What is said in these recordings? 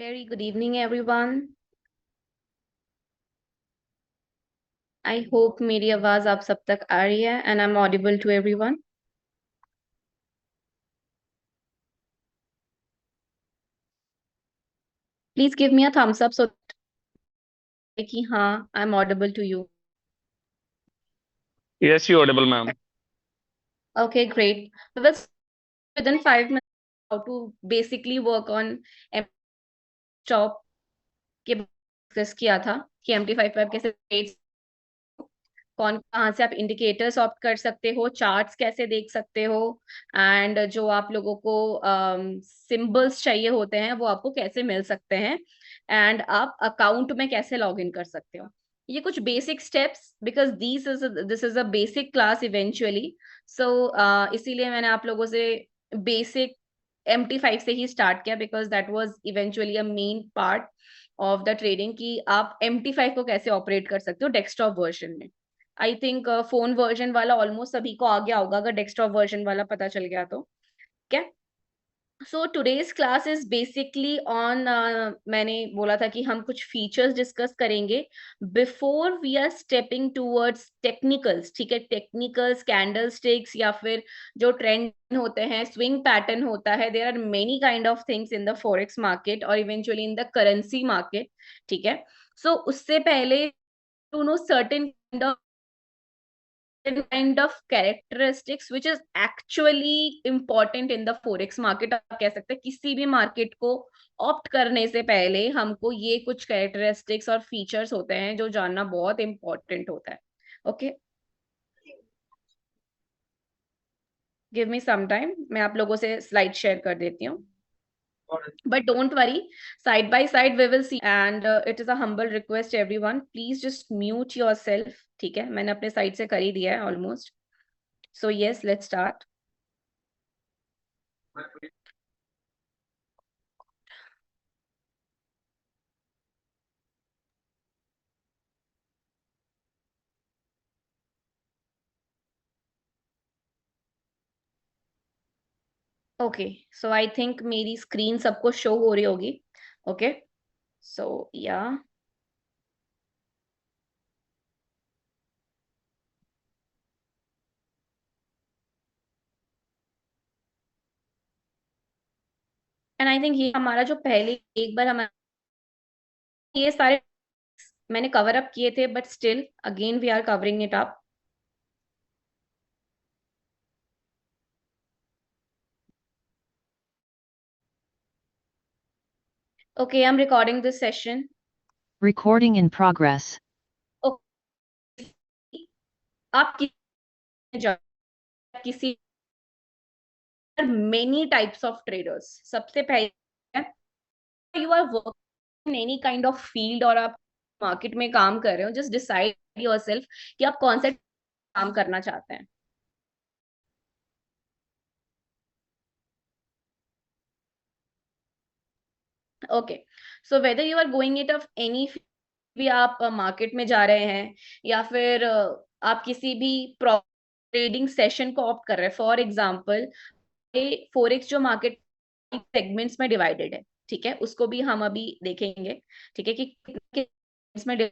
Very good evening, everyone. I hope मेरी आवाज आप सब तक आ रही है and I'm audible to everyone. Please give me a thumbs up so कि हाँ, I'm audible to you. Yes, you audible, ma'am. Okay, great. So let's within 5 minutes how to basically work on stop के discuss किया था कि MT55 कैसे कौन कहाँ से आप इंडिकेटर्स ऑप्ट कर सकते हो, चार्ट्स कैसे देख सकते हो एंड जो आप लोगों को सिंबल्स चाहिए होते हैं वो आपको कैसे मिल सकते हैं एंड आप अकाउंट में कैसे लॉग इन कर सकते हो। ये कुछ basic steps because this is a basic class eventually. So इसीलिए मैंने आप लोगों से बेसिक MT5 से ही स्टार्ट किया because that was eventually a main part of the trading कि आप MT5 को कैसे ऑपरेट कर सकते हो डेस्कटॉप वर्जन में। आई थिंक फोन वर्जन वाला ऑलमोस्ट सभी को आ गया होगा, अगर डेस्कटॉप वर्जन वाला पता चल गया तो। क्या so today's class is basically on, मैंने बोला था कि हम कुछ फीचर्स डिस्कस करेंगे before we are stepping towards technicals. ठीक है, टेक्निकल्स, कैंडल स्टिक्स या फिर जो ट्रेंड होते हैं, स्विंग पैटर्न होता है, there are many kind of things in the forex market और eventually in the currency market. ठीक है, सो उससे पहले to know certain kind of characteristics which is actually important in the forex market। आप कह सकते हैं किसी भी मार्केट को ऑप्ट करने से पहले हमको ये कुछ कैरेक्टरिस्टिक्स और फीचर्स होते हैं जो जानना बहुत इंपॉर्टेंट होता है। Okay, give me some time, मैं आप लोगों से स्लाइड शेयर कर देती हूँ। But don't worry, side by side we will see and it is a humble request everyone, please just mute yourself। ठीक है, मैंने अपने साइड से कर ही दिया है almost. So yes, let's start. Okay, so I think मेरी स्क्रीन सबको शो हो रही होगी। ओके, सो या एंड आई थिंक ये हमारा जो पहले एक बार हमारा ये सारे मैंने कवर अप किए थे but still again we are covering it up. Okay, I am recording this session. Recording in progress. आप किसी मेनी टाइप्स ऑफ ट्रेडर्स, सबसे पहले you are working in any kind of field और आप market में काम कर रहे हो, जस्ट डिसाइड योरसेल्फ कि आप कौन से काम करना चाहते हैं। Okay, so whether you are going it of any भी आप मार्केट में जा रहे हैं या फिर आप किसी भी ट्रेडिंग सेशन को ऑप्ट कर रहे हैं। फॉर एग्जांपल फोरेक्स जो मार्केट सेगमेंट्स में डिवाइडेड है, ठीक है, उसको भी हम अभी देखेंगे। ठीक है, कि में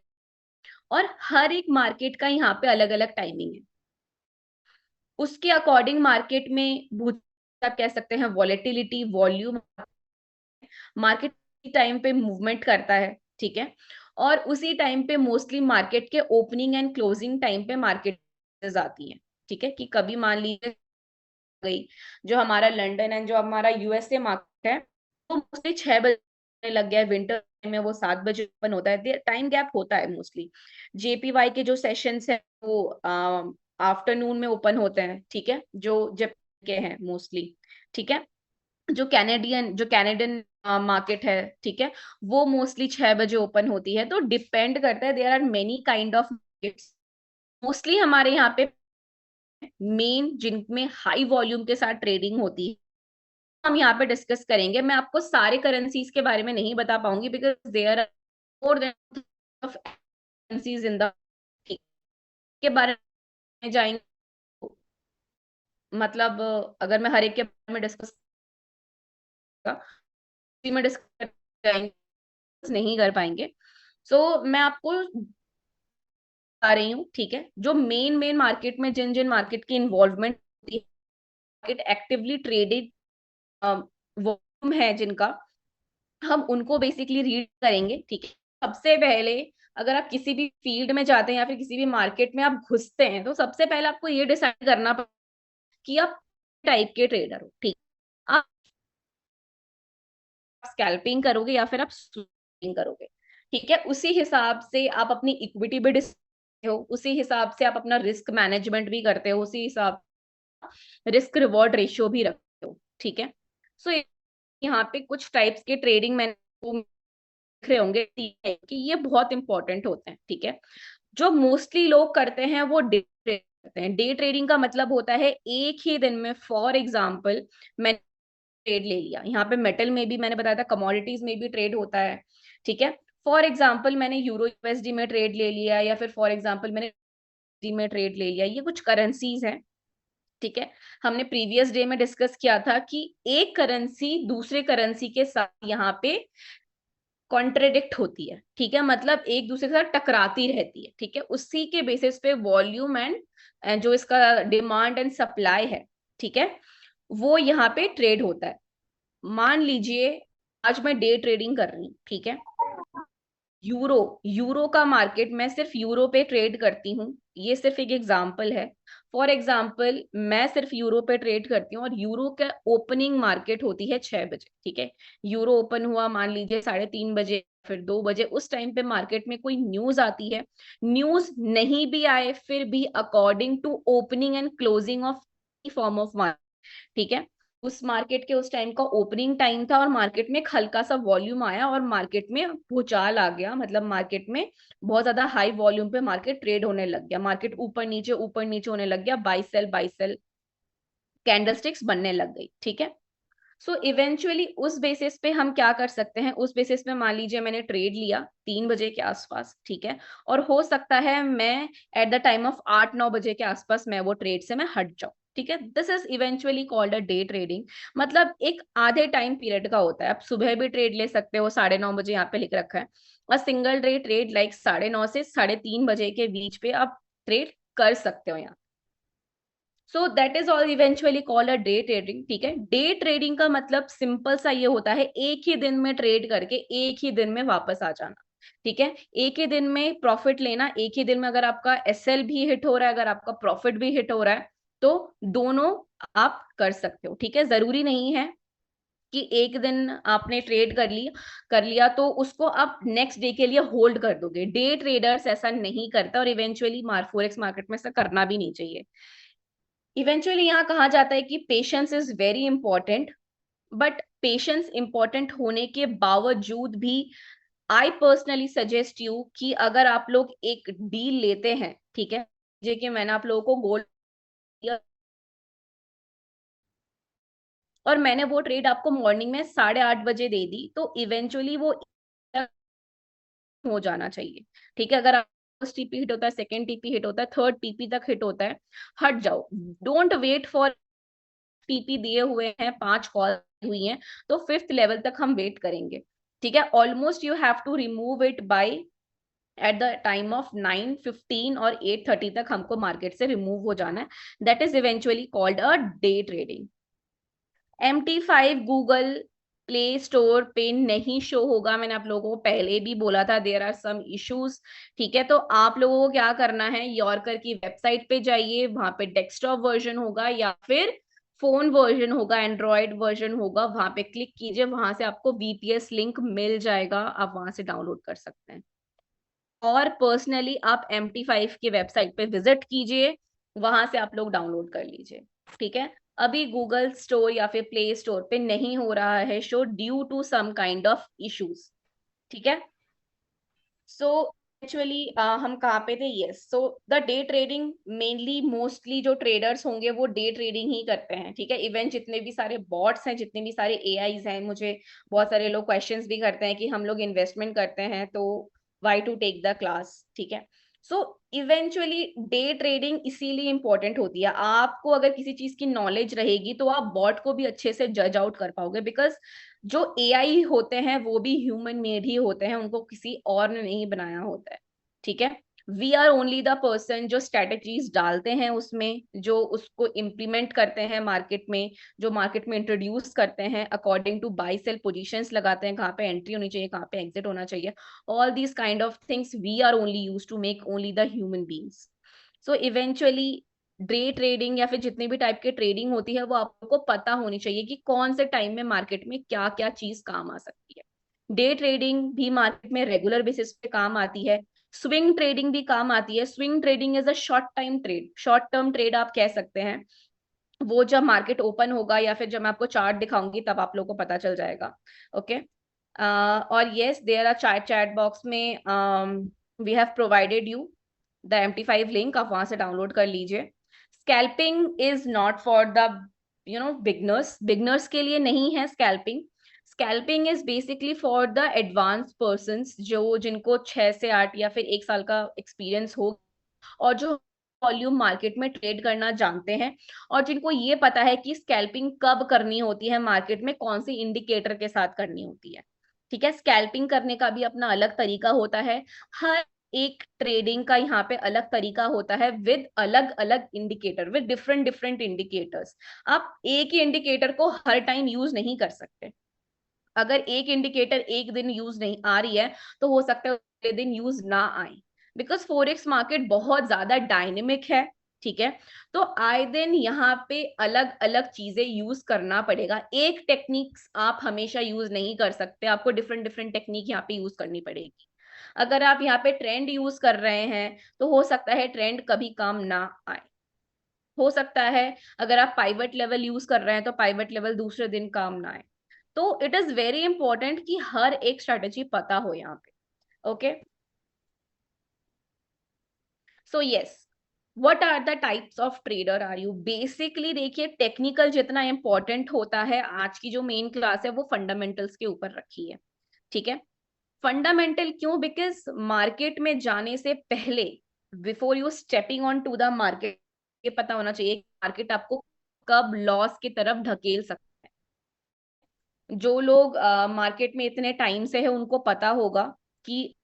और हर एक मार्केट का यहाँ पे अलग अलग टाइमिंग है, उसके अकॉर्डिंग मार्केट में आप कह सकते हैं वॉलेटिलिटी, वॉल्यूम, मार्केट टाइम पे मूवमेंट करता है। ठीक है, और उसी टाइम पे मोस्टली मार्केट के ओपनिंग एंड क्लोजिंग टाइम पे मार्केट आती है। ठीक है, कि कभी मान लीजिए गई जो हमारा लंदन एंड जो हमारा USA मार्केट है वो मोस्टली 6 बजे लग गया है, विंटर में वो 7 बजे ओपन होता है, टाइम गैप होता है मोस्टली। JPY के जो सेशंस है वो आफ्टरनून में ओपन होते हैं। ठीक है, जो जब के हैं मोस्टली। ठीक है, जो कैनेडियन मार्केट है, ठीक है, वो मोस्टली 6 बजे ओपन होती है। तो डिपेंड करता है, there are many kind of markets. Mostly हमारे यहाँ पे मेन जिनमें हाई वॉल्यूम के साथ ट्रेडिंग होती है हम यहाँ पे डिस्कस करेंगे। मैं आपको सारे करेंसीज के बारे में नहीं बता पाऊंगी because there are more than of currencies in the के बारे में जाएंगे। मतलब अगर मैं हर एक के बारे में डिस्कस में डिस्कस जाएंगे नहीं कर पाएंगे। सो मैं आपको बता रही हूँ, ठीक है, जो मेन मार्केट में जिन जिन मार्केट की इन्वॉल्वमेंट होती है, मार्केट एक्टिवली ट्रेडेड वॉल्यूम है जिनका, हम उनको बेसिकली रीड करेंगे, ठीक है। सबसे पहले अगर आप किसी भी फील्ड में जाते हैं या फिर किसी भी मार्केट में आप घुसते हैं, तो सबसे पहले आपको ये डिसाइड करना पड़ेगा कि आप टाइप के ट्रेडर हो, ठीक। आप स्कैल्पिंग करोगे या फिर आप स्विंग करोगे, ठीक है। उसी हिसाब से आप अपनी इक्विटी भी हो, उसी हिसाब से आप अपना रिस्क मैनेजमेंट भी करते हो, उसी हिसाब रिस्क रिवॉर्ड रेशियो भी रखते हो, ठीक है। सो यहाँ पे कुछ टाइप्स के ट्रेडिंग मैंने दिख रहे होंगे कि ये बहुत इंपॉर्टेंट होते हैं, ठीक है। जो मोस्टली लोग करते हैं वो डे ट्रेड करते हैं। डे ट्रेडिंग का मतलब होता है एक ही दिन में, फॉर एग्जाम्पल मैंने ट्रेड ले लिया, यहाँ पे मेटल में भी मैंने बताया था, कमोडिटीज में भी ट्रेड होता है, ठीक है। फॉर एग्जाम्पल मैंने यूरो यूएसडी में ट्रेड ले लिया, या फिर फॉर एग्जाम्पल मैंने में ट्रेड ले लिया, ये कुछ करेंसीज हैं, ठीक है। हमने प्रीवियस डे में डिस्कस किया था कि एक करेंसी दूसरे करेंसी के साथ यहाँ पे कॉन्ट्रेडिक्ट होती है, ठीक है, मतलब एक दूसरे के साथ टकराती रहती है, ठीक है। उसी के बेसिस पे वॉल्यूम एंड जो इसका डिमांड एंड सप्लाई है, ठीक है, वो यहाँ पे ट्रेड होता है। मान लीजिए आज मैं डे ट्रेडिंग कर रही हूँ, ठीक है। यूरो यूरो का मार्केट, मैं सिर्फ यूरो पे ट्रेड करती हूँ, ये सिर्फ एक एग्जांपल है। फॉर एग्जांपल मैं सिर्फ यूरो पे ट्रेड करती हूँ और यूरो का ओपनिंग मार्केट होती है 6 बजे, ठीक है। यूरो ओपन हुआ मान लीजिए 3:30 बजे, फिर 2 बजे, उस टाइम पे मार्केट में कोई न्यूज आती है, न्यूज नहीं भी आए फिर भी according to opening and closing of form of market, ठीक है, उस मार्केट के उस टाइम का ओपनिंग टाइम था और मार्केट में एक हल्का सा वॉल्यूम आया और मार्केट में भूचाल आ गया, मतलब मार्केट में बहुत ज्यादा हाई वॉल्यूम पे मार्केट ट्रेड होने लग गया, मार्केट ऊपर नीचे होने लग गया, बाई सेल कैंडलस्टिक्स बनने लग गई, ठीक है। सो इवेंचुअली उस बेसिस पे हम क्या कर सकते हैं, उस बेसिस पे मान लीजिए मैंने ट्रेड लिया 3 बजे के आसपास, ठीक है, और हो सकता है मैं एट द टाइम ऑफ 8-9 बजे के आसपास मैं वो ट्रेड से मैं हट जाऊं, ठीक है। This is eventually called a day trading, मतलब एक आधे टाइम पीरियड का होता है। आप सुबह भी ट्रेड ले सकते हो, 9:30 बजे यहाँ पे लिख रखा है, और सिंगल डे ट्रेड लाइक 9:30 से 3:30 बजे के बीच पे आप ट्रेड कर सकते हो यहाँ। So that is all eventually called a day trading, ठीक है। डे ट्रेडिंग का मतलब सिंपल सा ये होता है, एक ही दिन में ट्रेड करके एक ही दिन में वापस आ जाना, ठीक है। एक ही दिन में प्रॉफिट लेना, एक ही दिन में अगर आपका एसएल भी हिट हो रहा है, अगर आपका प्रॉफिट भी हिट हो रहा है, तो दोनों आप कर सकते हो, ठीक है। जरूरी नहीं है कि एक दिन आपने ट्रेड कर लिया तो उसको आप नेक्स्ट डे के लिए होल्ड कर दोगे। डे ट्रेडर्स ऐसा नहीं करता और इवेंचुअली फॉरेक्स मार्केट में ऐसा करना भी नहीं चाहिए। इवेंचुअली यहाँ कहा जाता है कि patience is very important, but patience important होने के बावजूद भी आई पर्सनली सजेस्ट यू कि अगर आप लोग एक डील लेते हैं, ठीक है, जे कि मैंने आप लोगों को गोल्ड दिया और मैंने वो ट्रेड आपको मॉर्निंग में 8:30 बजे दे दी, तो इवेंचुअली वो हो जाना चाहिए, ठीक है। अगर आप फर्स्ट टीपी हिट होता है, सेकेंड टीपी हिट होता है, थर्ड टीपी तक हिट होता है, हट जाओ। डोंट वेट फॉर टीपी दिए हुए हैं, 5 कॉल हुई हैं, तो 5th लेवल तक हम वेट करेंगे, ठीक है। Almost you have to remove it by at the time of 9:15 और 8:30 तक हमको मार्केट से रिमूव हो जाना है। That is eventually called a day trading. MT5 Google play store पे नहीं शो होगा, मैंने आप लोगों को पहले भी बोला था, देयर आर सम इश्यूज, ठीक है। तो आप लोगों को क्या करना है, यॉर्कर की वेबसाइट पे जाइए, वहां पे डेस्कटॉप वर्जन होगा या फिर फोन वर्जन होगा, एंड्रॉयड वर्जन होगा, वहां पे क्लिक कीजिए, वहां से आपको VPS लिंक मिल जाएगा, आप वहां से डाउनलोड कर सकते हैं। और पर्सनली आप MT5 की वेबसाइट पे विजिट कीजिए, वहां से आप लोग डाउनलोड कर लीजिए, ठीक है। अभी गूगल स्टोर या फिर प्ले स्टोर पे नहीं हो रहा है show due to some kind of issues, ठीक है। सो एक्चुअली हम कहाँ पे थे, yes, so the day trading mainly mostly जो ट्रेडर्स होंगे वो डे ट्रेडिंग ही करते हैं, ठीक है। इवन जितने भी सारे बॉट्स हैं, जितने भी सारे AIs हैं, मुझे बहुत सारे लोग क्वेश्चंस भी करते हैं कि हम लोग इन्वेस्टमेंट करते हैं तो why to take the class, ठीक है। सो इवेंचुअली डे ट्रेडिंग इसीलिए इंपॉर्टेंट होती है, आपको अगर किसी चीज की नॉलेज रहेगी तो आप बॉट को भी अच्छे से जज आउट कर पाओगे, बिकॉज जो एआई होते हैं वो भी ह्यूमन मेड ही होते हैं, उनको किसी और ने नहीं बनाया होता है, ठीक है। We are only the person जो स्ट्रेटजीज डालते हैं उसमें, जो उसको इम्प्लीमेंट करते हैं मार्केट में, जो मार्केट में इंट्रोड्यूस करते हैं according to buy sell positions लगाते हैं, कहाँ पे एंट्री होनी चाहिए, कहाँ पे एग्जिट होना चाहिए, all these kind of things we are only use to make only the human beings. So eventually day trading या फिर जितनी भी टाइप की ट्रेडिंग होती है वो आपको पता होनी चाहिए कि कौन से टाइम में मार्केट में क्या क्या चीज काम आ सकती है। डे ट्रेडिंग भी मार्केट में रेगुलर बेसिस पे काम आती है, स्विंग ट्रेडिंग भी काम आती है। Swing trading is a short time trade, short term trade आप कह सकते हैं। वो जब मार्केट ओपन होगा या फिर जब मैं आपको चार्ट दिखाऊंगी तब आप लोगों को पता चल जाएगा। ओके और yes there are chat box में we have provided you the MT5 link, आप वहां से डाउनलोड कर लीजिए। Scalping is not for the beginners, beginners के लिए नहीं है scalping. Scalping is basically for the advance person जो जिनको 6 से 8 या फिर 1 साल का एक्सपीरियंस हो और जो वॉल्यूम मार्केट में ट्रेड करना जानते हैं और जिनको ये पता है कि स्कैल्पिंग कब करनी होती है, मार्केट में कौन सी इंडिकेटर के साथ करनी होती है, ठीक है। स्कैल्पिंग करने का भी अपना अलग तरीका होता है, हर एक ट्रेडिंग का यहाँ पे अलग तरीका होता है विद अलग अलग indicator, with different different indicators. आप एक ही इंडिकेटर को हर टाइम यूज नहीं कर सकते। अगर एक इंडिकेटर एक दिन यूज नहीं आ रही है तो हो सकता है अगले दिन यूज ना आए, बिकॉज फोरेक्स मार्केट बहुत ज्यादा डायनेमिक है, ठीक है। तो आए दिन यहाँ पे अलग अलग चीजें यूज करना पड़ेगा, एक टेक्निक्स आप हमेशा यूज नहीं कर सकते, आपको डिफरेंट डिफरेंट टेक्निक यहाँ पे यूज करनी पड़ेगी। अगर आप यहाँ पे ट्रेंड यूज कर रहे हैं तो हो सकता है ट्रेंड कभी काम ना आए, हो सकता है अगर आप पाइवट लेवल यूज कर रहे हैं तो पाइवट लेवल दूसरे दिन काम ना आए। तो इट इज वेरी इंपॉर्टेंट कि हर एक स्ट्रेटेजी पता हो यहाँ पे। Okay so yes, what are the types of trader are you. Basically देखिए टेक्निकल जितना इंपॉर्टेंट होता है, आज की जो मेन क्लास है वो फंडामेंटल्स के ऊपर रखी है, ठीक है। फंडामेंटल क्यों, बिकॉज मार्केट में जाने से पहले before you stepping on to the market ये पता होना चाहिए मार्केट आपको कब लॉस की तरफ ढकेल सकता है। जो लोग मार्केट में इतने टाइम से है उनको पता होगा कि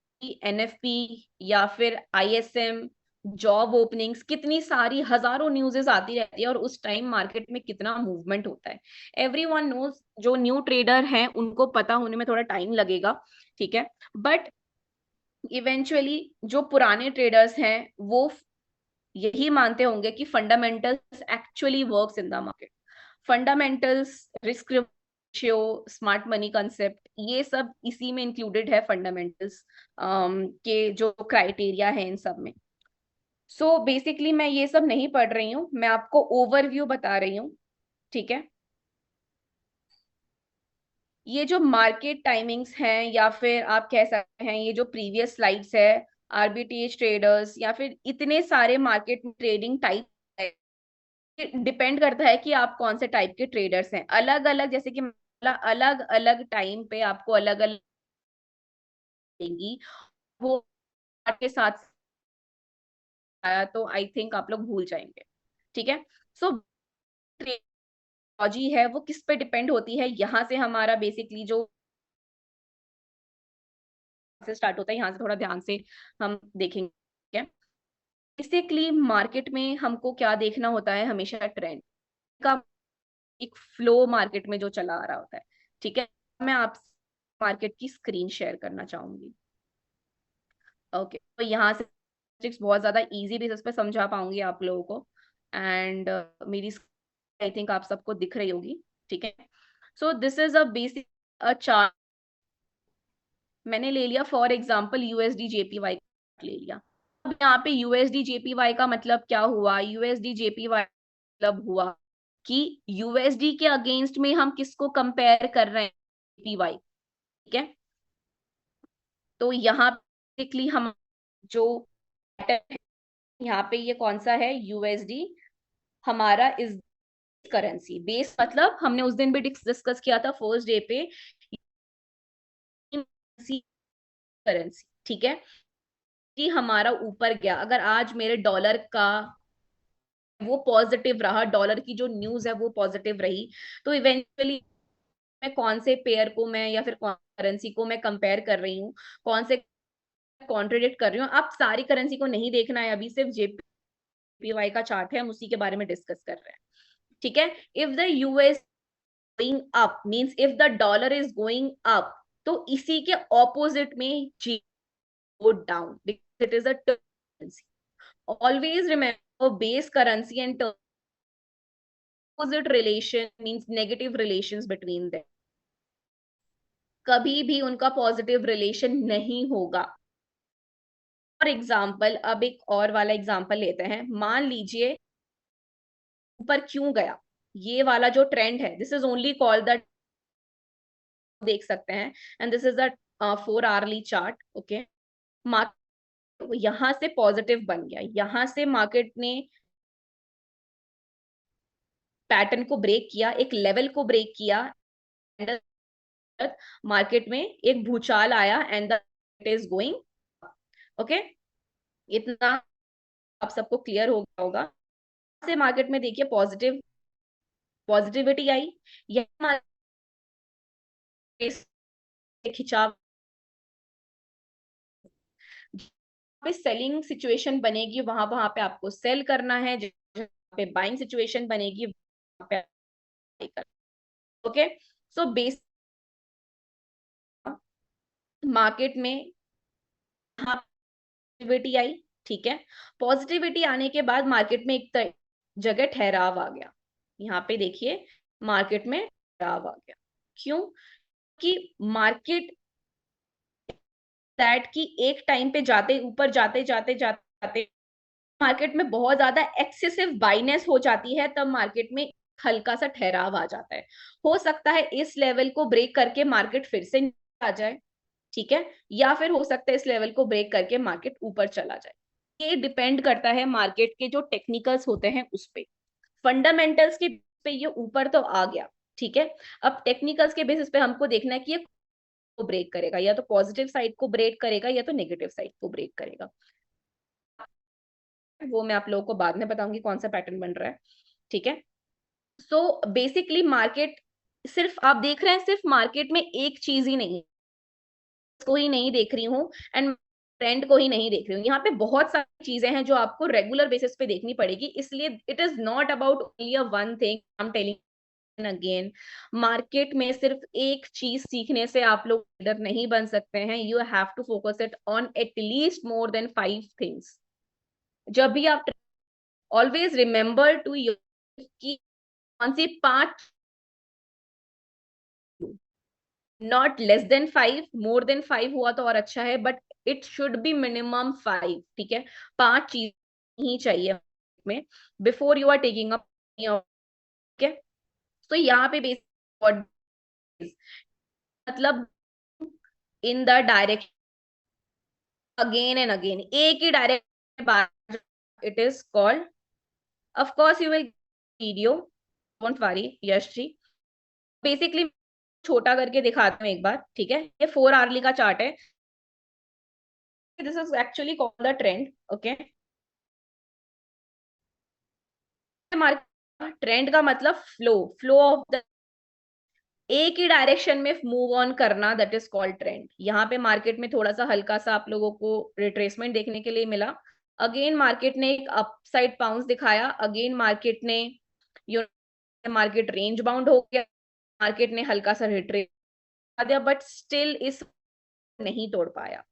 NFP या फिर ISM जॉब ओपनिंग्स कितनी सारी हजारों न्यूज़ेस आती रहती है और उस टाइम मार्केट में कितना मूवमेंट होता है। एवरीवन नोज, जो न्यू ट्रेडर हैं उनको पता होने में थोड़ा टाइम लगेगा, ठीक है। बट इवेंचुअली जो पुराने ट्रेडर्स हैं वो यही मानते होंगे कि fundamentals actually works in the market. Fundamentals, risk ratio, smart money concept, ये सब इसी में इंक्लूडेड है फंडामेंटल्स के जो क्राइटेरिया है इन सब में। सो बेसिकली मैं ये सब नहीं पढ़ रही हूँ, मैं आपको ओवरव्यू बता रही हूँ, ठीक है। ये जो मार्केट टाइमिंग्स हैं या फिर आप कह सकते हैं ये जो प्रीवियस स्लाइड्स है, आरबीटीएच ट्रेडर्स या फिर इतने सारे मार्केट ट्रेडिंग टाइप है, डिपेंड करता है कि आप कौन से टाइप के ट्रेडर्स हैं। अलग अलग जैसे कि अलग अलग टाइम पे आपको अलग अलग देंगी, वो के साथ आया तो आई थिंक आप लोग भूल जाएंगे, ठीक है। सो ट्रेडोलॉजी है वो किस पे डिपेंड होती है, यहाँ से हमारा बेसिकली जो से स्टार्ट होता है, यहाँ से थोड़ा ध्यान से हम देखेंगे। बेसिकली मार्केट में हमको क्या देखना होता है, हमेशा ट्रेंड का एक फ्लो मार्केट में जो चला आ रहा होता है, ठीक है। मैं आप मार्केट की स्क्रीन शेयर करना चाहूंगी। ओके तो यहाँ से बहुत ज्यादा इजी बेसिस पे समझा पाऊंगी आप लोगों को। एंड मेरी आई थिंक आप सबको दिख रही होगी, ठीक है। सो this is a basic a chart मैंने ले लिया, फॉर एग्जांपल USD JPY ले लिया। अब यहाँ पे USD JPY का मतलब क्या हुआ, USD JPY मतलब हुआ कि USD के अगेंस्ट में हम किसको कंपेयर कर रहे हैं, JPY, ठीक है। तो यहाँ बेसिकली हम जो यहाँ पे ये कौन सा है, USD हमारा इस करेंसी बेस, मतलब हमने उस दिन भी डिस्कस किया था फर्स्ट डे पे करेंसी, ठीक है। कि हमारा ऊपर गया, अगर आज मेरे डॉलर का वो पॉजिटिव रहा, डॉलर की जो न्यूज है वो पॉजिटिव रही, तो इवेंचुअली मैं कौन से पेयर को मैं या फिर कौन करेंसी को मैं कंपेयर कर रही हूँ, कौन से कॉन्ट्रडिक्ट कर रही हूँ। आप सारी करेंसी को नहीं देखना है, अभी सिर्फ जेपीवाई का चार्ट है, हम उसी के बारे में डिस्कस कर रहे हैं, ठीक है। If the US going up means if the dollar is going up, तो इसी के ऑपोजिट में जी go down, because it is a currency. Always remember base currency and opposite relation means negative relations between them, कभी भी उनका positive relation नहीं होगा। फॉर एग्जाम्पल, अब एक और वाला एग्जाम्पल लेते हैं। मान लीजिए ऊपर क्यों गया, ये वाला जो ट्रेंड है, this is only called the, देख सकते हैं, and this is the 4 hourly chart, okay. Market यहां से पॉजिटिव बन गया, यहां से मार्केट ने पैटर्न को ब्रेक किया, एक लेवल को ब्रेक किया, मार्केट में एक भूचाल आया and it is going, okay. इतना आप सबको क्लियर हो गया होगा। से मार्केट में देखिए पॉजिटिविटी आई, यहाँ खिंचाव पे सेलिंग सिचुएशन बनेगी, वहां वहां पे आपको सेल करना है, जहां पे बाइंग सिचुएशन बनेगी वहां पे, ओके। सो बेस मार्केट में पॉजिटिविटी आई, ठीक है। पॉजिटिविटी आने के बाद मार्केट में एक जगह ठहराव आ गया, यहाँ पे देखिए मार्केट में ठहराव आ गया। क्यों? कि मार्केट दैट की एक टाइम पे जाते ऊपर जाते जाते जाते मार्केट में बहुत ज्यादा एक्सेसिव बाइनेस हो जाती है, तब मार्केट में हल्का सा ठहराव आ जाता है। हो सकता है इस लेवल को ब्रेक करके मार्केट फिर से आ जाए, ठीक है, या फिर हो सकता है इस लेवल को ब्रेक करके मार्केट ऊपर चला जाए। ये डिपेंड करता है मार्केट के जो टेक्निकल्स होते हैं उस पे। फंडामेंटल्स के पे ये ऊपर तो आ गया, ठीक है। अब टेक्निकल्स के बेसिस पे हमको देखना है कि ये को ब्रेक करेगा, या तो पॉजिटिव साइड को ब्रेक करेगा या तो नेगेटिव साइड को ब्रेक करेगा। वो मैं आप लोगों को बाद में बताऊंगी कौन सा पैटर्न बन रहा है, ठीक है। सो बेसिकली मार्केट, सिर्फ आप देख रहे हैं, सिर्फ मार्केट में एक चीज ही नहीं, को ही नहीं देख रही हूँ एंड ट्रेंड को ही नहीं देख रही हूँ, यहाँ पे बहुत सारी चीजें हैं जो आपको रेगुलर बेसिस पे देखनी पड़ेगी। इसलिए it is not about only a one thing, I am telling again. Market में सिर्फ एक चीज सीखने से आप लोग लीडर नहीं बन सकते हैं, you have to focus it on at least more than 5 things. जब भी आप, ऑलवेज रिमेंबर टू यूर की कौन सी 5, not less than 5, more than 5 हुआ तो और अच्छा है, but it should be minimum 5, ठीक है। 5 चीज ही चाहिए में before you are taking up, ठीक है। तो यहाँ पे बेसिक मतलब in the direction again and again, एक ही direction, it is called, of course you will video, don't worry Yash ji. Basically छोटा करके दिखाती हूँ एक बार, ठीक है। ये 4 आवरली का चार्ट है, this is actually called the trend, okay. Trend का मतलब फ्लो ऑफ द, एक ही डायरेक्शन में मूव ऑन करना, दैट इज कॉल्ड ट्रेंड। यहाँ पे मार्केट में थोड़ा सा हल्का सा आप लोगों को रिट्रेसमेंट देखने के लिए मिला, अगेन मार्केट ने एक अपसाइड बाउंस दिखाया, अगेन मार्केट ने मार्केट रेंज बाउंड हो गया, मार्केट ने हल्का सा रिट्रेस दिया, बट स्टिल इस नहीं तोड़ पाया।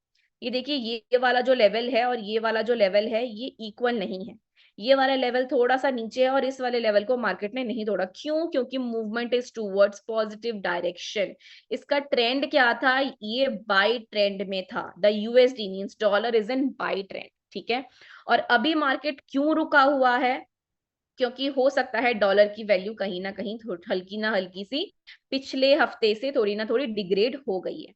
ये देखिए ये वाला जो लेवल है और ये वाला जो लेवल है ये इक्वल नहीं है, ये वाला लेवल थोड़ा सा नीचे है और इस वाले लेवल को मार्केट ने नहीं तोड़ा। क्यों? क्योंकि movement is towards positive direction. इसका ट्रेंड क्या था? ये बाय ट्रेंड में था, the USD means dollar is in by trend, ठीक है। और अभी मार्केट क्यों रुका हुआ है? क्योंकि हो सकता है डॉलर की वैल्यू कहीं ना कहीं हल्की ना हल्की सी पिछले हफ्ते से थोड़ी ना थोड़ी डिग्रेड हो गई है,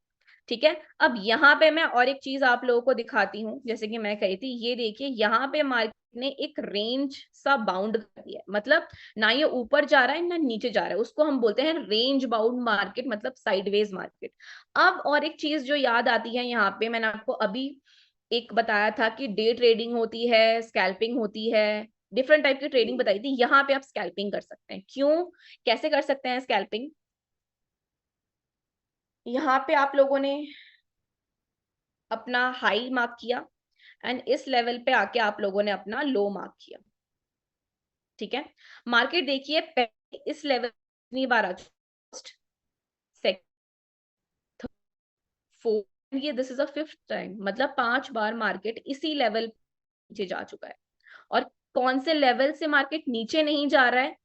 ठीक है। अब यहाँ पे मैं और एक चीज आप लोगों को दिखाती हूँ, जैसे कि मैं कही थी, ये देखिए यहाँ पे मार्केट ने एक रेंज सा बाउंड कर दिया है, मतलब ना ये ऊपर जा रहा है ना नीचे जा रहा है, उसको हम बोलते हैं रेंज बाउंड मार्केट, मतलब साइडवेज मार्केट। अब और एक चीज जो याद आती है यहाँ पे, मैंने आपको अभी एक बताया था कि डे ट्रेडिंग होती है, स्कैल्पिंग होती है, डिफरेंट टाइप की ट्रेडिंग बताई थी। यहाँ पे आप स्कैल्पिंग कर सकते हैं। क्यों? कैसे कर सकते हैं स्कैल्पिंग? यहाँ पे आप लोगों ने अपना हाई मार्क किया एंड इस लेवल पे आके आप लोगों ने अपना लो मार्क किया, ठीक है। मार्केट देखिए इस लेवल कितनी बार आ चुकी, सेकंड, फोर्थ, ये this is a fifth time, मतलब 5 बार मार्केट इसी लेवल नीचे जा चुका है। और कौन से लेवल से मार्केट नीचे नहीं जा रहा है,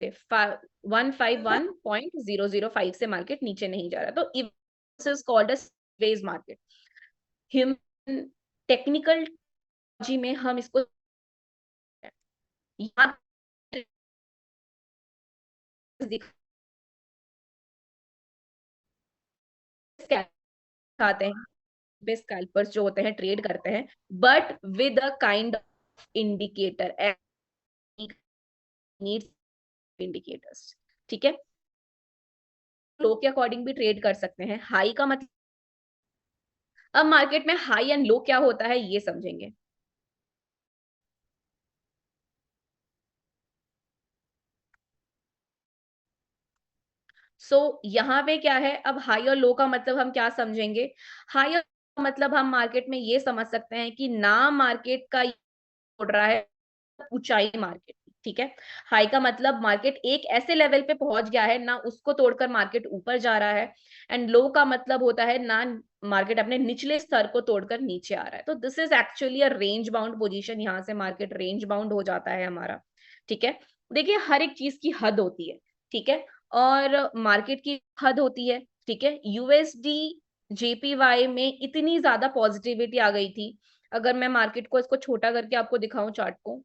151.005 से मार्केट नीचे नहीं जा रहा, तो this is called a sideways market. ह्यूमन टेक्निकल जी में हम इसको यहाँ दिखाते हैं, स्कैल्पर्स जो होते हैं ट्रेड करते हैं, but with a kind of indicator, needs indicators, ठीक है। लो के अकॉर्डिंग भी ट्रेड कर सकते हैं। हाई का मतलब, अब मार्केट में हाई एंड लो क्या होता है ये समझेंगे। यहाँ पे क्या है, अब हाई और लो का मतलब हम क्या समझेंगे। हाई और मतलब हम मार्केट में ये समझ सकते हैं कि ना मार्केट का उड़ रहा है ऊंचाई मार्केट, ठीक है। हाई का मतलब मार्केट एक ऐसे लेवल पे पहुंच गया है ना उसको तोड़कर मार्केट ऊपर जा रहा है, एंड लो का मतलब होता है ना मार्केट अपने निचले स्तर को तोड़कर नीचे आ रहा है। तो this is actually a range bound position, यहाँ से मार्केट रेंज बाउंड हो जाता है हमारा, ठीक है। देखिए हर एक चीज की हद होती है, ठीक है, और मार्केट की हद होती है, ठीक है। यूएसडी जेपीवाई में इतनी ज्यादा पॉजिटिविटी आ गई थी, अगर मैं मार्केट को इसको छोटा करके आपको दिखाऊं चार्ट को,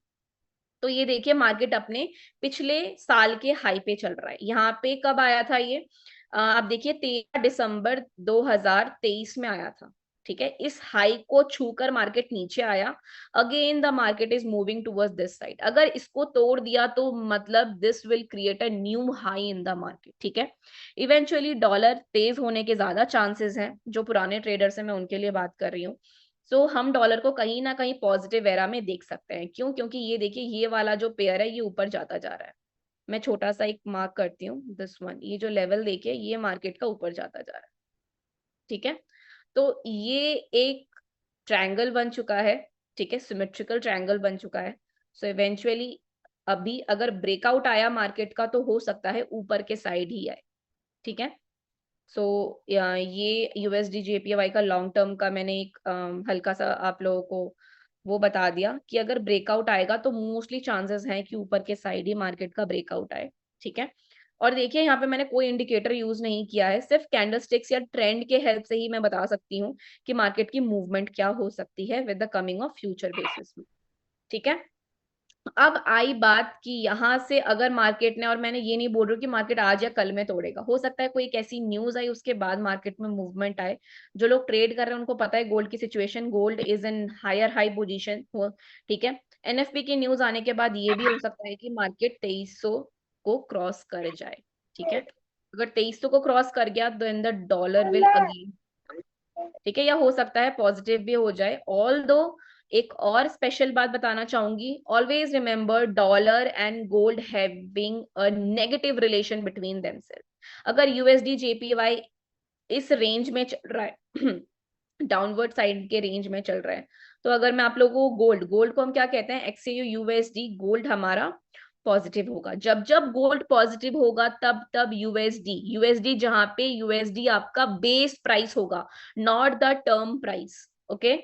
तो ये देखिए मार्केट अपने पिछले साल के हाई पे चल रहा है। यहाँ पे कब आया था ये, आप देखिए 13 दिसंबर 2023 में आया था, ठीक है। इस हाई को छूकर मार्केट नीचे आया, again the market is moving towards this side. अगर इसको तोड़ दिया तो मतलब this will create a new high in the market, ठीक है। इवेंचुअली डॉलर तेज होने के ज्यादा चांसेस हैं, जो पुराने ट्रेडर्स हैं मैं उनके लिए बात कर रही हूँ। हम डॉलर को कहीं ना कहीं पॉजिटिव एरा में देख सकते हैं। क्यों? क्योंकि ये देखिए ये वाला जो पेयर है ये ऊपर जाता जा रहा है। मैं छोटा सा एक मार्क करती हूँ, दिस वन, ये जो लेवल देखिए ये मार्केट का ऊपर जाता जा रहा है, ठीक है। तो ये एक ट्रायंगल बन चुका है, ठीक है, सिमेट्रिकल ट्रायंगल बन चुका है। इवेंचुअली अभी अगर ब्रेकआउट आया मार्केट का तो हो सकता है ऊपर के साइड ही आए, ठीक है। सो ये यूएसडी जेपीवाई का लॉन्ग टर्म का मैंने एक हल्का सा आप लोगों को वो बता दिया कि अगर ब्रेकआउट आएगा तो मोस्टली चांसेस हैं कि ऊपर के साइड ही मार्केट का ब्रेकआउट आए, ठीक है। और देखिए यहाँ पे मैंने कोई इंडिकेटर यूज नहीं किया है, सिर्फ कैंडलस्टिक्स या ट्रेंड के हेल्प से ही मैं बता सकती हूँ कि मार्केट की मूवमेंट क्या हो सकती है with the coming of future basis में, ठीक है। अब आई बात कि यहाँ से अगर मार्केट ने, और मैंने ये नहीं बोल रही कि मार्केट आज या कल में तोड़ेगा, हो सकता है कोई एक ऐसी न्यूज आई उसके बाद मार्केट में मूवमेंट आए। जो लोग ट्रेड कर रहे हैं उनको पता है गोल्ड की situation, gold is in higher high position हो, ठीक है। एनएफपी की न्यूज आने के बाद ये भी हो सकता है कि मार्केट 2300 को क्रॉस कर जाए, ठीक है। अगर 2300 को क्रॉस कर गया तो in the dollar will again, ठीक है, या हो सकता है पॉजिटिव भी हो जाए। ऑल दो एक और स्पेशल बात बताना चाहूंगी, always remember dollar and gold having a negative relation between themselves. अगर यूएसडी जेपीवाई इस रेंज में चल रहा है डाउनवर्ड साइड के रेंज में चल रहा है, तो अगर मैं आप लोगों को गोल्ड, गोल्ड को हम क्या कहते हैं, एक्सयू यूएसडी, गोल्ड हमारा पॉजिटिव होगा। जब जब गोल्ड पॉजिटिव होगा तब तब यूएसडी, यूएसडी जहां पे यूएसडी आपका बेस प्राइस होगा, not the term price, okay.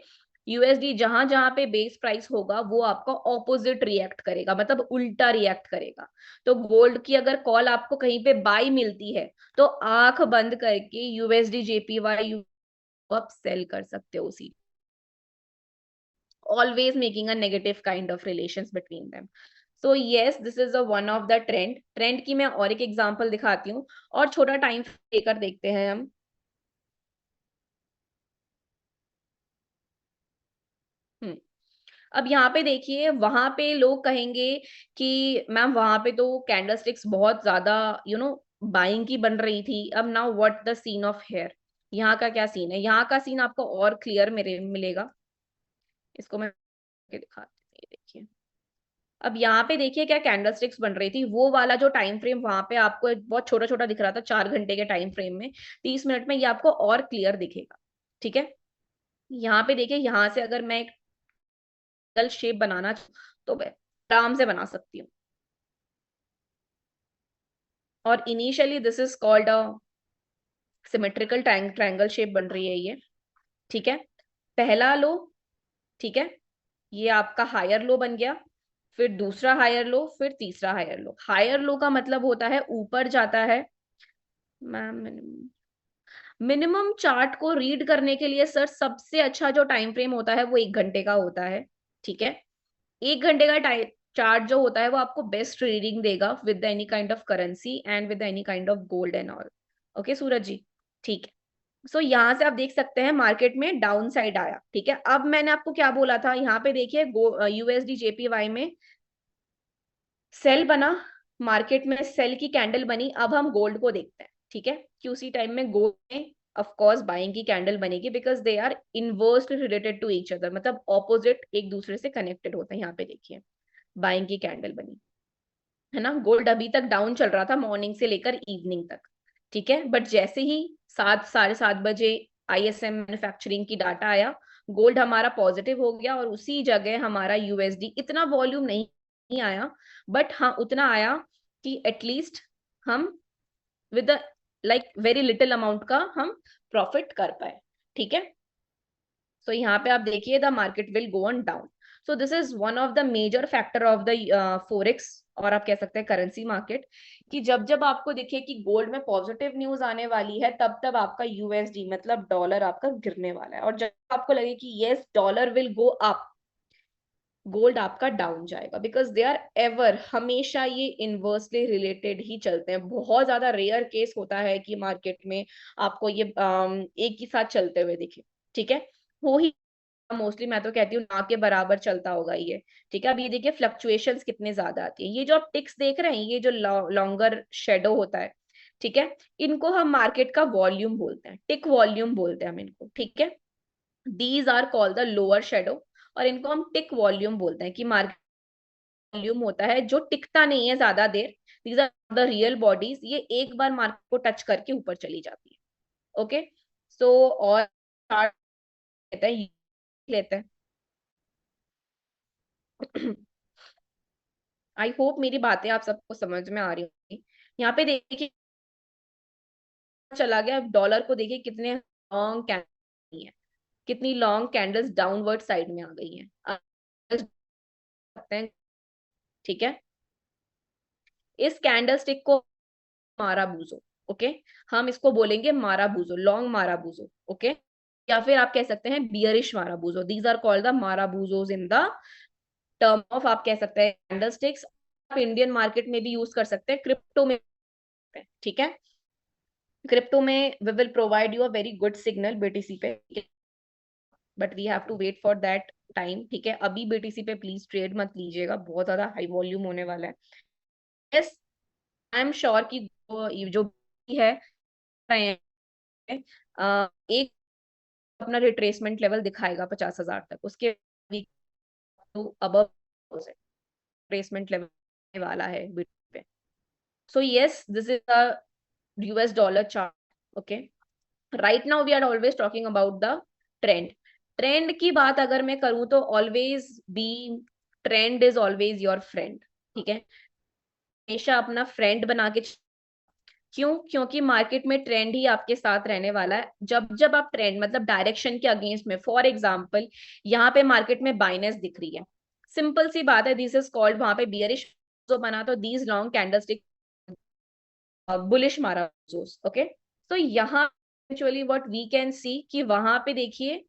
USD जहां जहां पे बेस प्राइस होगा वो आपका ऑपोजिट रिएक्ट करेगा, मतलब उल्टा रिएक्ट करेगा। तो गोल्ड की अगर कॉल आपको कहीं पे बाई मिलती है तो आंख बंद करके यूएसडी जेपीवाई आप सेल कर सकते हो उसी, always making a negative kind of relations between them. So yes, this is a one of the trend की मैं और एक एग्जांपल दिखाती हूँ और छोटा टाइम लेकर देखते हैं हम। हम्म अब यहाँ पे देखिए, वहां पे लोग कहेंगे कि मैम वहां पे तो कैंडलस्टिक्स बहुत ज्यादा बाइंग की बन रही थी, अब now what the scene of here, यहाँ का क्या सीन है। यहाँ का सीन आपको और क्लियर मेरे मिलेगा, इसको मैं दिखाती हूँ, ये देखिए। अब यहाँ पे देखिए क्या कैंडलस्टिक्स बन रही थी, वो वाला जो टाइम फ्रेम वहां पे आपको बहुत छोटा छोटा दिख रहा था 4 घंटे के टाइम फ्रेम में, 30 मिनट में ये आपको और क्लियर दिखेगा। ठीक है, यहाँ पे देखिए, यहाँ से अगर मैं एक शेप बनाना तो मैं आराम से बना सकती हूँ। और initially this is called a symmetrical triangle shape बन रही है ये। ठीक है, पहला लो, ठीक है, ये आपका हायर लो बन गया, फिर दूसरा हायर लो, फिर तीसरा हायर लो। हायर लो का मतलब होता है ऊपर जाता है। मैम मिनिमम चार्ट को रीड करने के लिए सर सबसे अच्छा जो टाइम फ्रेम होता है वो 1 घंटे का होता है। ठीक है, 1 घंटे का टाइम चार्ट जो होता है वो आपको बेस्ट रीडिंग देगा with any kind of currency and with any kind of gold and all. Okay Suraj ji, ठीक है। सो यहाँ से आप देख सकते हैं मार्केट में डाउन साइड आया। ठीक है, अब मैंने आपको क्या बोला था, यहाँ पे देखिए यूएसडी जेपीवाई में सेल बना, मार्केट में सेल की कैंडल बनी। अब हम गोल्ड को देखते हैं। ठीक है, कि उसी टाइम में गोल्ड में ऑफ कोर्स बाइंग की कैंडल बनेगी because they are inversely related to each other, मतलब ऑपोजिट एक दूसरे से कनेक्टेड होते हैं। यहाँ पे देखिए बाइंग की कैंडल बनी है ना। गोल्ड अभी तक डाउन चल रहा था मॉर्निंग से लेकर इवनिंग तक। ठीक है, बट जैसे ही 7 साढ़े 7 बजे आईएसएम मैन्युफैक्चरिंग की डाटा आया, गोल्ड हमारा पॉजिटिव हो गया और उसी जगह हमारा यूएसडी, इतना वॉल्यूम नहीं आया बट हाँ उतना आया कि एटलीस्ट हम with like very little amount का हम प्रॉफिट कर पाए। ठीक है, सो यहाँ पे आप देखिए the market will go on down. So this is one of the major factor of the forex, और आप कह सकते हैं करेंसी मार्केट, कि जब जब आपको देखिए कि गोल्ड में पॉजिटिव न्यूज आने वाली है तब तब आपका यूएसडी मतलब डॉलर आपका गिरने वाला है, और जब आपको लगे कि yes dollar will go up, gold आपका डाउन जाएगा। बिकॉज दे आर एवर, हमेशा ये इनवर्सली रिलेटेड ही चलते हैं। बहुत ज्यादा रेयर केस होता है कि मार्केट में आपको ये एक ही साथ चलते हुए दिखे। ठीक है, हो ही मोस्टली, मैं तो कहती हूँ ना के बराबर चलता होगा ये। ठीक है, अब ये देखिए फ्लक्चुएशंस कितने ज्यादा आती है। ये जो आप टिक्स देख रहे हैं, ये जो लॉन्गर शेडो होता है, ठीक है, इनको हम मार्केट का वॉल्यूम बोलते हैं, टिक वॉल्यूम बोलते हैं हम इनको। ठीक है, these are called the lower shadow, और इनको हम टिक वॉल्यूम बोलते हैं कि मार्केट वॉल्यूम होता है जो टिकता नहीं है ज्यादा देर। These are the real bodies, ये एक बार मार्केट को टच करके ऊपर चली जाती है। ओके, सो और लेते हैं, लेते हैं। आई होप मेरी बातें आप सबको समझ में आ रही होंगी। यहाँ पे देखिए चला गया, डॉलर को देखिए कितने लॉन्ग कैंडल है, कितनी लॉन्ग कैंडल्स डाउनवर्ड साइड में आ गई हैं, आप देख सकते हैं। ठीक है, इस कैंडल स्टिक को मारा बूजो। ओके, हम इसको बोलेंगे मारा बूजो, लॉन्ग मारा बूजो। ओके, या फिर आप कह सकते हैं बियरिश मारा बूजो। दीज आर कॉल्ड द मारा बूजोज इन द टर्म ऑफ, आप कह सकते हैं कैंडल स्टिक्स। आप इंडियन मार्केट में भी यूज कर सकते हैं, क्रिप्टो में। ठीक है, क्रिप्टो में we will provide you a very good signal BTC पे, but we have to wait for that time. ठीक है, अभी बीटीसी पे प्लीज ट्रेड मत लीजिएगा, बहुत ज्यादा हाई वॉल्यूम होने वाला है। यस, आई एम श्योर कि जो भी है एक अपना रिट्रेसमेंट लेवल दिखाएगा 50,000 तक, उसके अब रिट्रेसमेंट लेवल वाला है बीटीसी पे। So yes, this is the US dollar chart. Okay, right now we are always talking about the trend. Trend की बात अगर मैं करूं तो always be, trend is always your friend. ठीक है, हमेशा अपना फ्रेंड बना के क्यों? क्योंकि मार्केट में ट्रेंड ही आपके साथ रहने वाला है। जब जब आप ट्रेंड मतलब डायरेक्शन के अगेंस्ट में, फॉर एग्जांपल यहाँ पे मार्केट में बाइनेस दिख रही है, सिंपल सी बात है, दिस इज कॉल्ड, वहां पे बियरिश जो बना तो दीज लॉन्ग कैंडलस्टिक बुलिश मारा। ओके, तो यहाँ actually what we can see कि वहां पे देखिए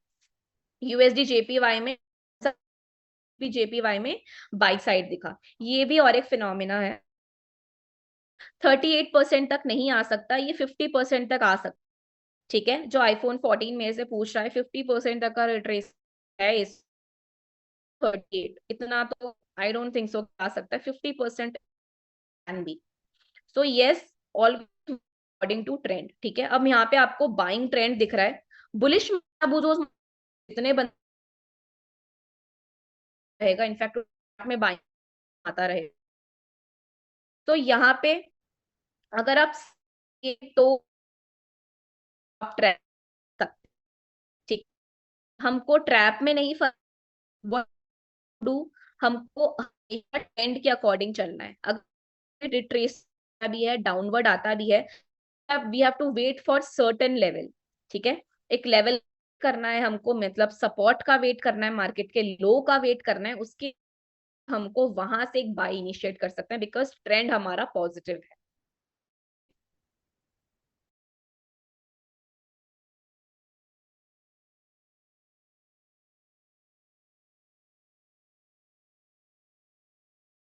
यूएसडी जेपीवाई में, जेपीवाई में बाई साइड दिखा। ये भी और एक फिनोमिना है, 38% तक नहीं आ सकता, ये 50% तक आ सकता। ठीक है, जो आईफोन 14 में से पूछ रहा है 50% तक का रिट्रेस है इस 38, इतना तो आई डोंट थिंक सो आ सकता है। 50% can be. So yes, all according to trend. ठीक है, अब यहाँ पे आपको बाइंग ट्रेंड दिख रहा है, बुलिश जितने बंद रहेगा, इनफैक्ट में बाइंग आता रहे। तो यहाँ पे अगर आप तो आप ट्रैप सकते, ठीक, हमको ट्रैप में नहीं डू, हमको ट्रेंड के अकॉर्डिंग चलना है। अगर रिट्रेस भी है, डाउनवर्ड आता भी है, we have to wait for certain level. ठीक है, एक लेवल करना है हमको, मतलब सपोर्ट का वेट करना है, मार्केट के लो का वेट करना है, उसके हमको वहां से एक बाय इनिशिएट कर सकते हैं, बिकॉज ट्रेंड हमारा पॉजिटिव है।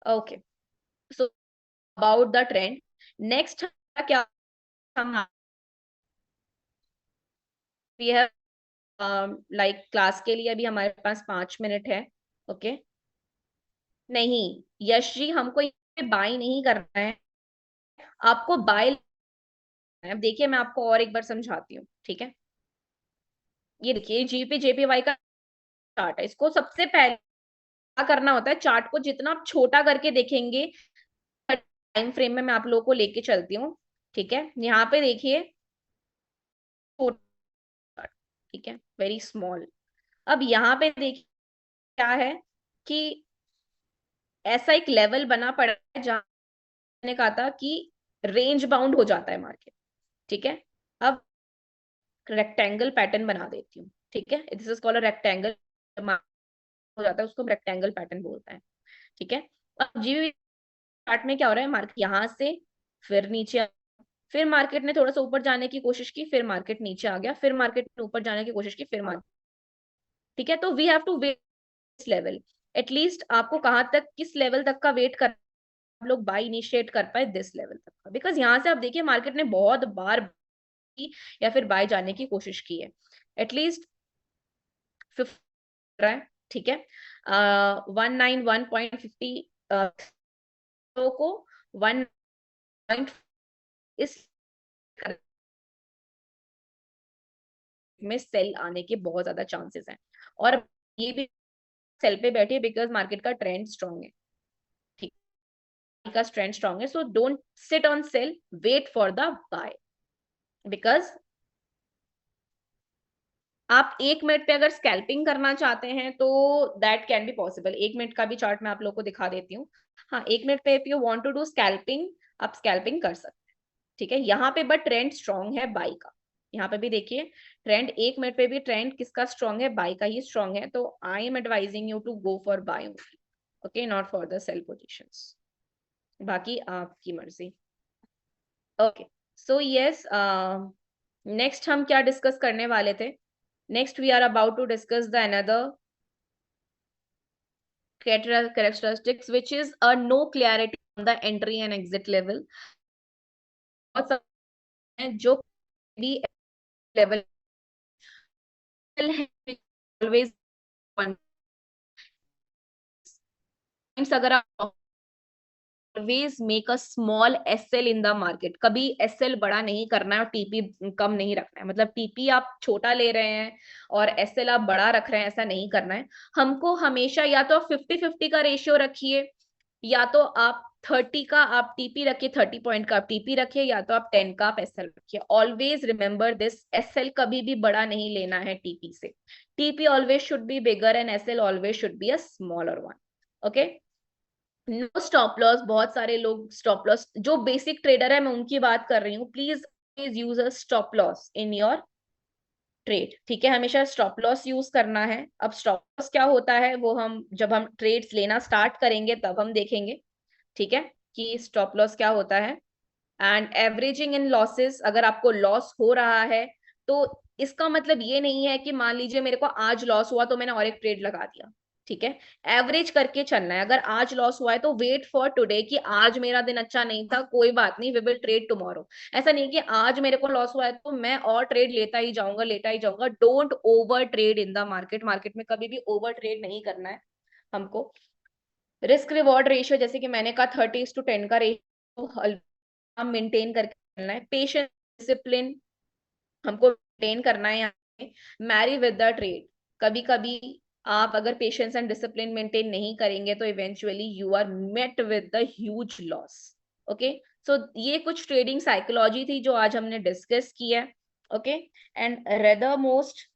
Okay, so about the trend, next क्या, हम वी हैव लाइक क्लास के लिए अभी हमारे पास 5 मिनट है। ओके, नहीं यश जी, हमको ये बाय नहीं करना है, आपको बाय, अब देखिए मैं आपको और एक बार समझाती हूँ, ठीक है। ये देखिए जीपी जेपीवाई का चार्ट है, इसको सबसे पहले क्या करना होता है, चार्ट को जितना आप छोटा करके देखेंगे, टाइम फ्रेम में मैं आप लोगों को लेके चलती हूँ। ठीक है, यहाँ पे देखिए, ठीक है, वेरी स्मॉल। अब यहाँ पे देखिए क्या है कि ऐसा एक लेवल बना पड़ा है जहां मैंने कहा था कि रेंज बाउंड हो जाता है मार्केट। ठीक है, अब रेक्टेंगल पैटर्न बना देती हूँ। ठीक है, this is called a rectangle, हो जाता है उसको रेक्टेंगल पैटर्न बोलते हैं। ठीक है, अब जीबी चार्ट में क्या हो रहा है, मार्केट यहाँ से फिर नीचे फिर मार्केट ने थोड़ा सा ऊपर जाने की कोशिश की, फिर मार्केट नीचे आ गया, फिर मार्केट ने ऊपर जाने की कोशिश की, फिर मार्केट, ठीक है। तो we have to wait this level, at least आपको कहाँ तक, किस लेवल तक का वेट कर आप लोग बाय इनिशिएट कर पाए, दिस लेवल तक का, बिकॉज यहाँ से आप देखिए मार्केट ने बहुत बार की या फिर बाय जाने की कोशिश की है, एटलीस्ट 50 रहा है। ठीक है, 191.50 को 1 इस में सेल आने के बहुत ज्यादा चांसेस हैं, और ये भी सेल पे बैठे बिकॉज मार्केट का ट्रेंड स्ट्रांग है। ठीक का ट्रेंड स्ट्रांग है, so don't sit on sell, wait for the buy, because आप 1 मिनट पे अगर स्कैल्पिंग करना चाहते हैं तो that can be possible. 1 minute का भी चार्ट मैं आप लोग को दिखा देती हूँ। हाँ, 1 मिनट पे if you want to do scalping, आप स्कैल्पिंग कर सकते हैं। ठीक है, यहाँ पे बट ट्रेंड स्ट्रांग है बाई का, यहाँ पे भी देखिए ट्रेंड, 1 मिनट पे भी ट्रेंड किसका स्ट्रांग है, बाई का ही स्ट्रांग है, तो I am advising you to go for buy only, okay, not for the sell positions, बाकी आपकी मर्जी। ओके, सो यस, नेक्स्ट हम क्या डिस्कस करने वाले थे, next we are about to discuss the another characteristics, which is a no clarity on the entry and exit level, बहुत सब हैं जो भी लेवल है, always one, अगर आप always make a small SL in the market, कभी SL बड़ा नहीं करना है और टीपी कम नहीं रखना है, मतलब टीपी आप छोटा ले रहे हैं और एसएल आप बड़ा रख रहे हैं, ऐसा नहीं करना है हमको। हमेशा या तो आप 50-50 का रेशियो रखिए, या तो आप 30 का आप टीपी रखिए, 30 पॉइंट का आप टीपी रखिए, या तो आप 10 का आप एसएल रखिए। ऑलवेज रिमेंबर दिस, एसएल कभी भी बड़ा नहीं लेना है टीपी से, TP always should be bigger and SL always should be a smaller one. Okay, no stop loss, बहुत सारे लोग स्टॉप लॉस, जो बेसिक ट्रेडर है मैं उनकी बात कर रही हूँ, please please use a stop loss in your trade. ठीक है, हमेशा स्टॉप लॉस यूज करना है। अब स्टॉप लॉस क्या होता है वो हम जब हम ट्रेड्स लेना स्टार्ट करेंगे तब हम देखेंगे, ठीक है, कि स्टॉप लॉस क्या होता है। एंड एवरेजिंग इन लॉसेस, अगर आपको लॉस हो रहा है तो इसका मतलब ये नहीं है कि मान लीजिए मेरे को आज लॉस हुआ तो मैंने और एक ट्रेड लगा दिया। ठीक है, एवरेज करके चलना है। अगर आज लॉस हुआ है तो वेट फॉर टुडे, कि आज मेरा दिन अच्छा नहीं था, कोई बात नहीं, वी विल ट्रेड टुमारो। ऐसा नहीं कि आज मेरे को लॉस हुआ है तो मैं और ट्रेड लेता ही जाऊंगा, लेता ही जाऊंगा। Don't over trade in the market, market में कभी भी ओवर ट्रेड नहीं करना है हमको। रिस्क रिवॉर्ड रेशियो, जैसे कि मैंने कहा 30:10 का रेशियो हम मेंटेन करके चलना है। पेशेंस, डिसिप्लिन हमको मेंटेन करना है यहाँ पे। मैरी विद द ट्रेड, कभी कभी आप अगर पेशेंस एंड डिसिप्लिन मेंटेन नहीं करेंगे तो eventually you are met with the huge loss. Okay, so ये कुछ ट्रेडिंग साइकोलॉजी थी जो आज हमने डिस्कस की है। ओके, एंड रेदर मोस्ट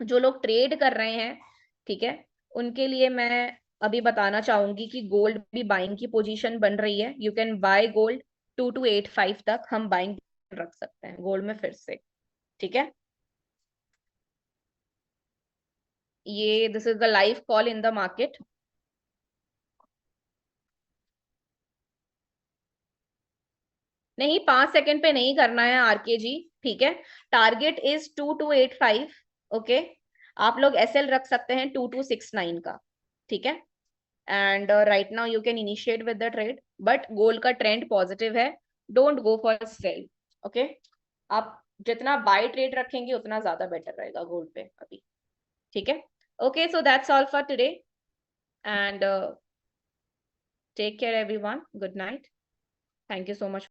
जो लोग ट्रेड कर रहे हैं, ठीक है, उनके लिए मैं अभी बताना चाहूंगी कि गोल्ड भी बाइंग की पोजीशन बन रही है। यू कैन बाय गोल्ड 2285 तक हम बाइंग रख सकते हैं गोल्ड में फिर से। ठीक है, ये this is the live call in the market. नहीं, 5 सेकंड पे नहीं करना है आरके जी, ठीक है। Target is 2285। ओके, आप लोग एसएल रख सकते हैं 2269 का, ठीक है। And right now you can initiate with the trade, but gold का ट्रेंड पॉजिटिव है, don't go for sale. Okay, आप जितना बाय ट्रेड रखेंगे उतना ज्यादा बेटर रहेगा गोल्ड पे अभी। ठीक है, okay, so that's all for today and take care everyone, good night, thank you so much.